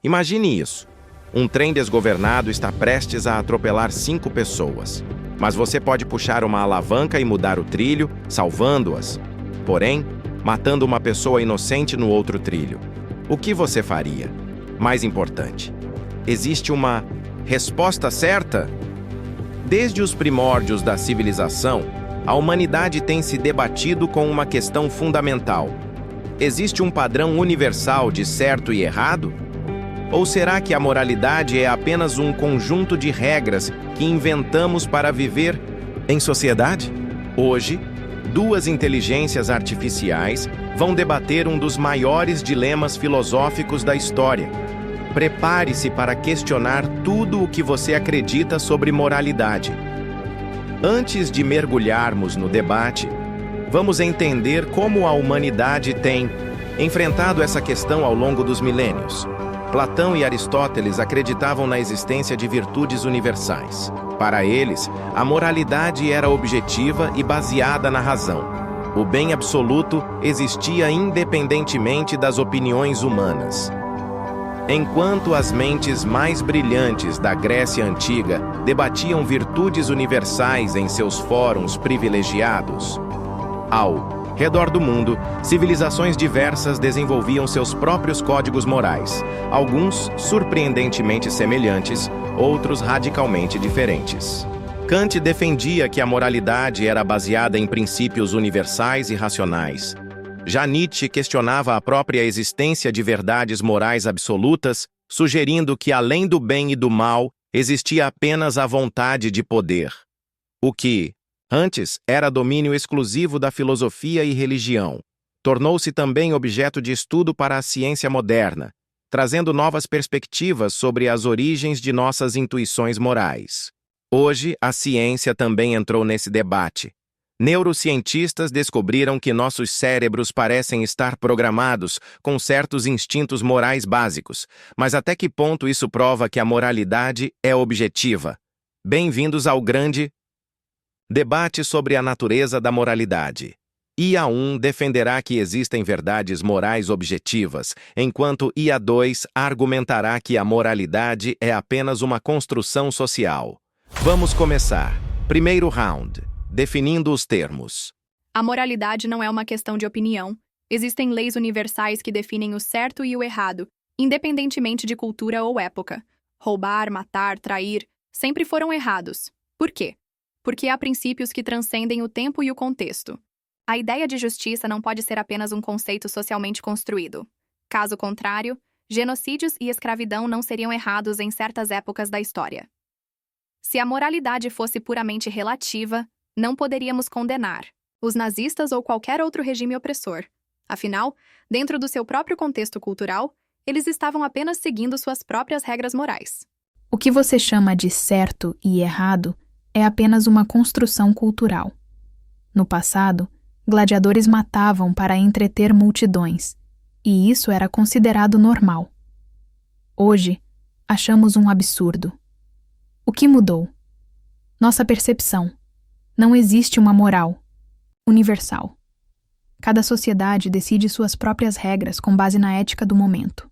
Imagine isso. Um trem desgovernado está prestes a atropelar 5 pessoas. Mas você pode puxar uma alavanca e mudar o trilho, salvando-as. Porém, matando uma pessoa inocente no outro trilho. O que você faria? Mais importante, existe uma resposta certa? Desde os primórdios da civilização, a humanidade tem se debatido com uma questão fundamental. Existe um padrão universal de certo e errado? Ou será que a moralidade é apenas um conjunto de regras que inventamos para viver em sociedade? Hoje, 2 inteligências artificiais vão debater um dos maiores dilemas filosóficos da história. Prepare-se para questionar tudo o que você acredita sobre moralidade. Antes de mergulharmos no debate, vamos entender como a humanidade tem enfrentado essa questão ao longo dos milênios. Platão e Aristóteles acreditavam na existência de virtudes universais. Para eles, a moralidade era objetiva e baseada na razão. O bem absoluto existia independentemente das opiniões humanas. Enquanto as mentes mais brilhantes da Grécia Antiga debatiam virtudes universais em seus fóruns privilegiados, ao redor do mundo, civilizações diversas desenvolviam seus próprios códigos morais, alguns surpreendentemente semelhantes, outros radicalmente diferentes. Kant defendia que a moralidade era baseada em princípios universais e racionais. Já Nietzsche questionava a própria existência de verdades morais absolutas, sugerindo que além do bem e do mal, existia apenas a vontade de poder. O que, antes, era domínio exclusivo da filosofia e religião, tornou-se também objeto de estudo para a ciência moderna, trazendo novas perspectivas sobre as origens de nossas intuições morais. Hoje, a ciência também entrou nesse debate. Neurocientistas descobriram que nossos cérebros parecem estar programados com certos instintos morais básicos, mas até que ponto isso prova que a moralidade é objetiva? Bem-vindos ao grande debate sobre a natureza da moralidade. IA1 defenderá que existem verdades morais objetivas, enquanto IA2 argumentará que a moralidade é apenas uma construção social. Vamos começar. Primeiro round. Definindo os termos. A moralidade não é uma questão de opinião. Existem leis universais que definem o certo e o errado, independentemente de cultura ou época. Roubar, matar, trair, sempre foram errados. Por quê? Porque há princípios que transcendem o tempo e o contexto. A ideia de justiça não pode ser apenas um conceito socialmente construído. Caso contrário, genocídios e escravidão não seriam errados em certas épocas da história. Se a moralidade fosse puramente relativa, não poderíamos condenar os nazistas ou qualquer outro regime opressor. Afinal, dentro do seu próprio contexto cultural, eles estavam apenas seguindo suas próprias regras morais. O que você chama de certo e errado é apenas uma construção cultural. No passado, gladiadores matavam para entreter multidões, e isso era considerado normal. Hoje, achamos um absurdo. O que mudou? Nossa percepção. Não existe uma moral universal. Cada sociedade decide suas próprias regras com base na ética do momento.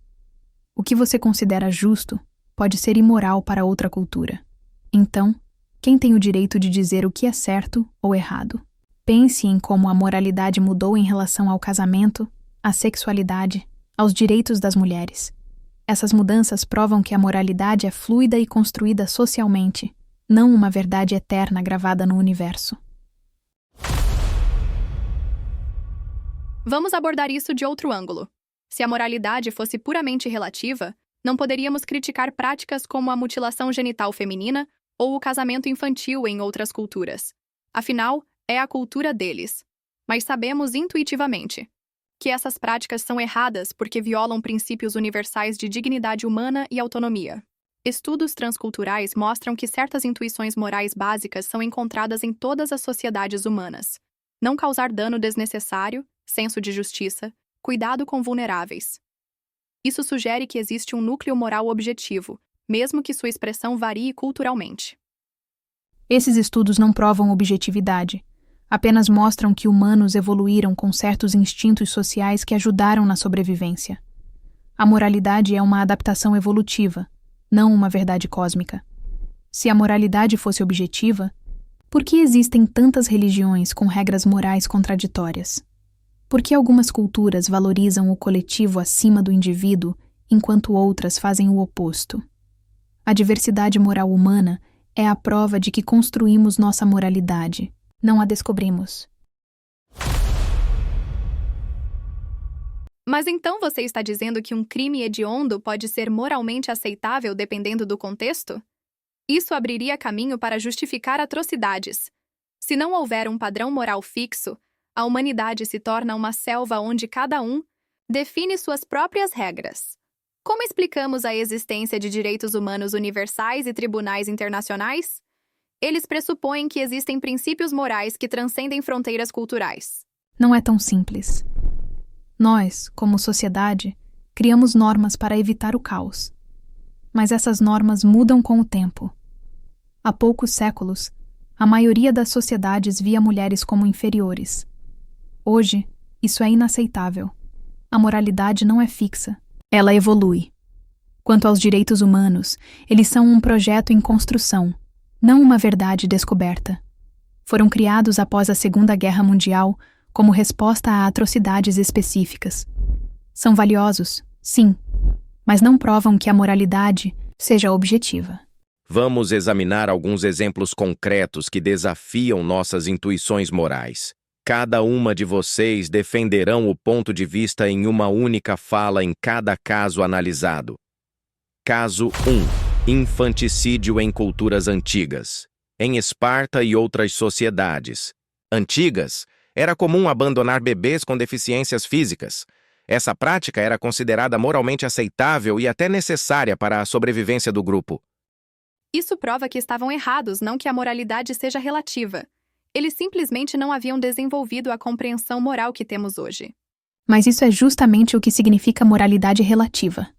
O que você considera justo pode ser imoral para outra cultura. Então, quem tem o direito de dizer o que é certo ou errado? Pense em como a moralidade mudou em relação ao casamento, à sexualidade, aos direitos das mulheres. Essas mudanças provam que a moralidade é fluida e construída socialmente, não uma verdade eterna gravada no universo. Vamos abordar isso de outro ângulo. Se a moralidade fosse puramente relativa, não poderíamos criticar práticas como a mutilação genital feminina ou o casamento infantil em outras culturas. Afinal, é a cultura deles. Mas sabemos intuitivamente que essas práticas são erradas porque violam princípios universais de dignidade humana e autonomia. Estudos transculturais mostram que certas intuições morais básicas são encontradas em todas as sociedades humanas. Não causar dano desnecessário, senso de justiça, cuidado com vulneráveis. Isso sugere que existe um núcleo moral objetivo, mesmo que sua expressão varie culturalmente. Esses estudos não provam objetividade, apenas mostram que humanos evoluíram com certos instintos sociais que ajudaram na sobrevivência. A moralidade é uma adaptação evolutiva, não uma verdade cósmica. Se a moralidade fosse objetiva, por que existem tantas religiões com regras morais contraditórias? Por que algumas culturas valorizam o coletivo acima do indivíduo, enquanto outras fazem o oposto? A diversidade moral humana é a prova de que construímos nossa moralidade, não a descobrimos. Mas então você está dizendo que um crime hediondo pode ser moralmente aceitável dependendo do contexto? Isso abriria caminho para justificar atrocidades. Se não houver um padrão moral fixo, a humanidade se torna uma selva onde cada um define suas próprias regras. Como explicamos a existência de direitos humanos universais e tribunais internacionais? Eles pressupõem que existem princípios morais que transcendem fronteiras culturais. Não é tão simples. Nós, como sociedade, criamos normas para evitar o caos. Mas essas normas mudam com o tempo. Há poucos séculos, a maioria das sociedades via mulheres como inferiores. Hoje, isso é inaceitável. A moralidade não é fixa. Ela evolui. Quanto aos direitos humanos, eles são um projeto em construção, não uma verdade descoberta. Foram criados após a Segunda Guerra Mundial como resposta a atrocidades específicas. São valiosos, sim, mas não provam que a moralidade seja objetiva. Vamos examinar alguns exemplos concretos que desafiam nossas intuições morais. Cada uma de vocês defenderão o ponto de vista em uma única fala em cada caso analisado. Caso 1. Infanticídio em culturas antigas. Em Esparta e outras sociedades antigas, era comum abandonar bebês com deficiências físicas. Essa prática era considerada moralmente aceitável e até necessária para a sobrevivência do grupo. Isso prova que estavam errados, não que a moralidade seja relativa. Eles simplesmente não haviam desenvolvido a compreensão moral que temos hoje. Mas isso é justamente o que significa moralidade relativa.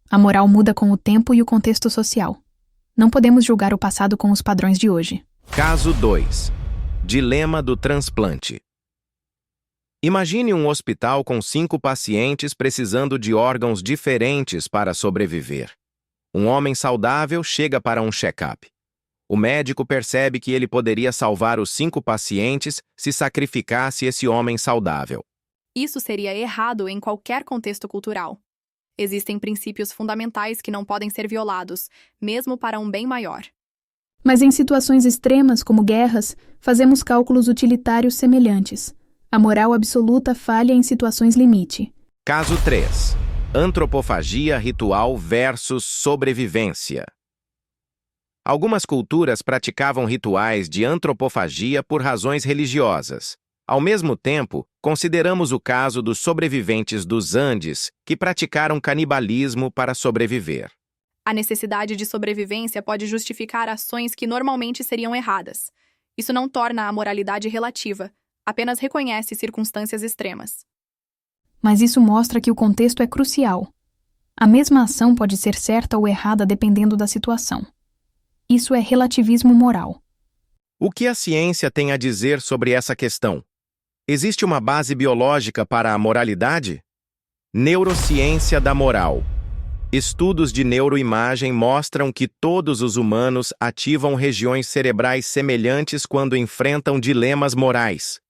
A moral muda com o tempo e o contexto social. Não podemos julgar o passado com os padrões de hoje. Caso 2. Dilema do transplante. Imagine um hospital com 5 pacientes precisando de órgãos diferentes para sobreviver. Um homem saudável chega para um check-up. O médico percebe que ele poderia salvar os 5 pacientes se sacrificasse esse homem saudável. Isso seria errado em qualquer contexto cultural. Existem princípios fundamentais que não podem ser violados, mesmo para um bem maior. Mas em situações extremas, como guerras, fazemos cálculos utilitários semelhantes. A moral absoluta falha em situações limite. Caso 3. Antropofagia ritual versus sobrevivência. Algumas culturas praticavam rituais de antropofagia por razões religiosas. Ao mesmo tempo, consideramos o caso dos sobreviventes dos Andes, que praticaram canibalismo para sobreviver. A necessidade de sobrevivência pode justificar ações que normalmente seriam erradas. Isso não torna a moralidade relativa, apenas reconhece circunstâncias extremas. Mas isso mostra que o contexto é crucial. A mesma ação pode ser certa ou errada dependendo da situação. Isso é relativismo moral. O que a ciência tem a dizer sobre essa questão? Existe uma base biológica para a moralidade? Neurociência da moral. Estudos de neuroimagem mostram que todos os humanos ativam regiões cerebrais semelhantes quando enfrentam dilemas morais.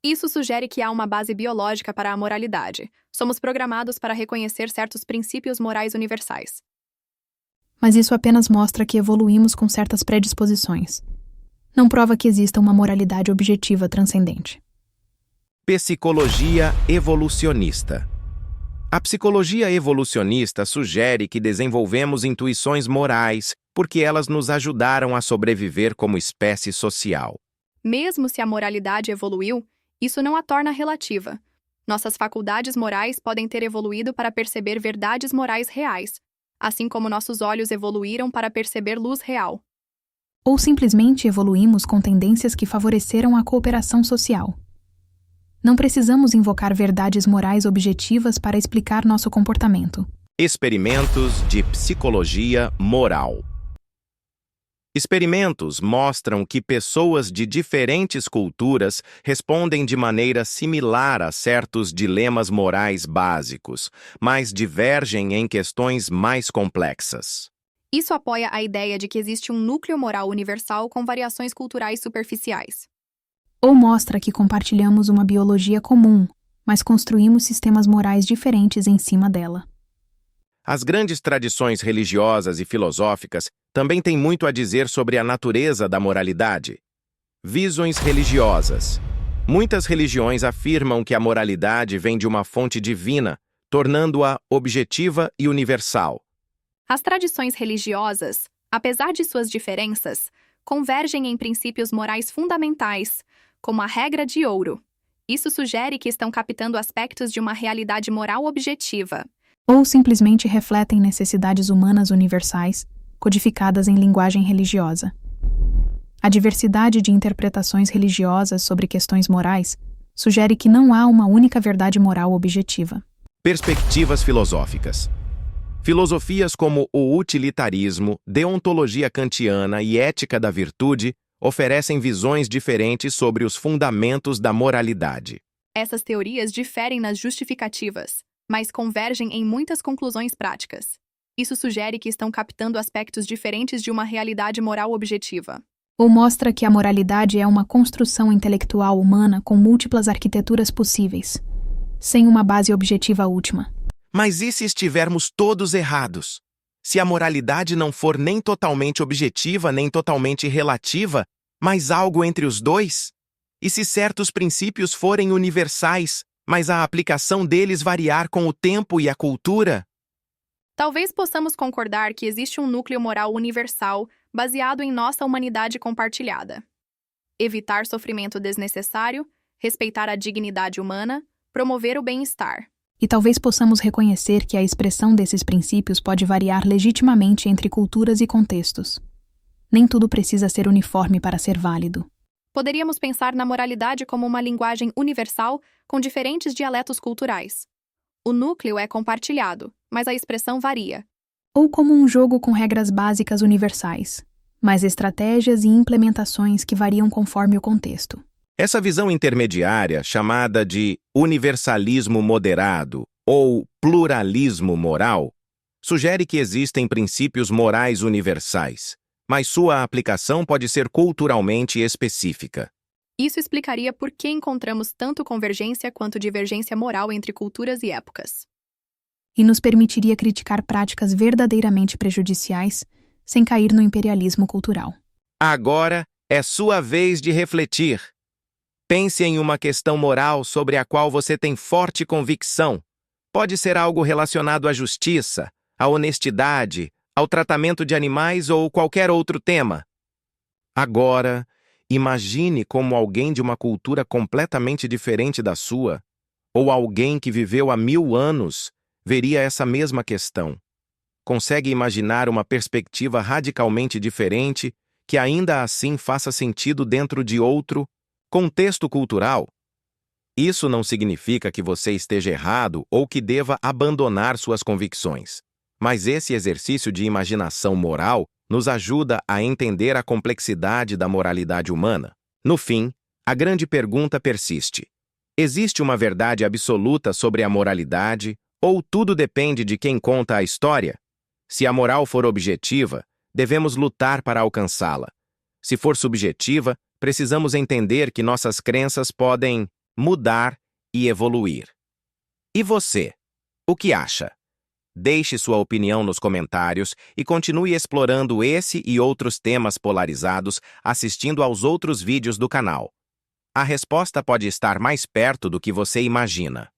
Isso sugere que há uma base biológica para a moralidade. Somos programados para reconhecer certos princípios morais universais. Mas isso apenas mostra que evoluímos com certas predisposições. Não prova que exista uma moralidade objetiva transcendente. Psicologia evolucionista. A psicologia evolucionista sugere que desenvolvemos intuições morais porque elas nos ajudaram a sobreviver como espécie social. Mesmo se a moralidade evoluiu, isso não a torna relativa. Nossas faculdades morais podem ter evoluído para perceber verdades morais reais, assim como nossos olhos evoluíram para perceber luz real. Ou simplesmente evoluímos com tendências que favoreceram a cooperação social. Não precisamos invocar verdades morais objetivas para explicar nosso comportamento. Experimentos de psicologia moral. Experimentos mostram que pessoas de diferentes culturas respondem de maneira similar a certos dilemas morais básicos, mas divergem em questões mais complexas. Isso apoia a ideia de que existe um núcleo moral universal com variações culturais superficiais. Ou mostra que compartilhamos uma biologia comum, mas construímos sistemas morais diferentes em cima dela. As grandes tradições religiosas e filosóficas também têm muito a dizer sobre a natureza da moralidade. Visões religiosas. Muitas religiões afirmam que a moralidade vem de uma fonte divina, tornando-a objetiva e universal. As tradições religiosas, apesar de suas diferenças, convergem em princípios morais fundamentais, como a regra de ouro. Isso sugere que estão captando aspectos de uma realidade moral objetiva. Ou simplesmente refletem necessidades humanas universais, codificadas em linguagem religiosa. A diversidade de interpretações religiosas sobre questões morais sugere que não há uma única verdade moral objetiva. Perspectivas filosóficas. Filosofias como o utilitarismo, deontologia kantiana e ética da virtude oferecem visões diferentes sobre os fundamentos da moralidade. Essas teorias diferem nas justificativas, mas convergem em muitas conclusões práticas. Isso sugere que estão captando aspectos diferentes de uma realidade moral objetiva. Ou mostra que a moralidade é uma construção intelectual humana com múltiplas arquiteturas possíveis, sem uma base objetiva última. Mas e se estivermos todos errados? Se a moralidade não for nem totalmente objetiva, nem totalmente relativa, mas algo entre os dois? E se certos princípios forem universais, mas a aplicação deles variar com o tempo e a cultura? Talvez possamos concordar que existe um núcleo moral universal baseado em nossa humanidade compartilhada. Evitar sofrimento desnecessário, respeitar a dignidade humana, promover o bem-estar. E talvez possamos reconhecer que a expressão desses princípios pode variar legitimamente entre culturas e contextos. Nem tudo precisa ser uniforme para ser válido. Poderíamos pensar na moralidade como uma linguagem universal com diferentes dialetos culturais. O núcleo é compartilhado, mas a expressão varia. Ou como um jogo com regras básicas universais, mas estratégias e implementações que variam conforme o contexto. Essa visão intermediária, chamada de universalismo moderado ou pluralismo moral, sugere que existem princípios morais universais, mas sua aplicação pode ser culturalmente específica. Isso explicaria por que encontramos tanto convergência quanto divergência moral entre culturas e épocas. E nos permitiria criticar práticas verdadeiramente prejudiciais sem cair no imperialismo cultural. Agora é sua vez de refletir. Pense em uma questão moral sobre a qual você tem forte convicção. Pode ser algo relacionado à justiça, à honestidade, ao tratamento de animais ou qualquer outro tema. Agora, imagine como alguém de uma cultura completamente diferente da sua, ou alguém que viveu há 1000 anos, veria essa mesma questão. Consegue imaginar uma perspectiva radicalmente diferente que ainda assim faça sentido dentro de outro contexto cultural? Isso não significa que você esteja errado ou que deva abandonar suas convicções. Mas esse exercício de imaginação moral nos ajuda a entender a complexidade da moralidade humana. No fim, a grande pergunta persiste: existe uma verdade absoluta sobre a moralidade, ou tudo depende de quem conta a história? Se a moral for objetiva, devemos lutar para alcançá-la. Se for subjetiva, precisamos entender que nossas crenças podem mudar e evoluir. E você? O que acha? Deixe sua opinião nos comentários e continue explorando esse e outros temas polarizados assistindo aos outros vídeos do canal. A resposta pode estar mais perto do que você imagina.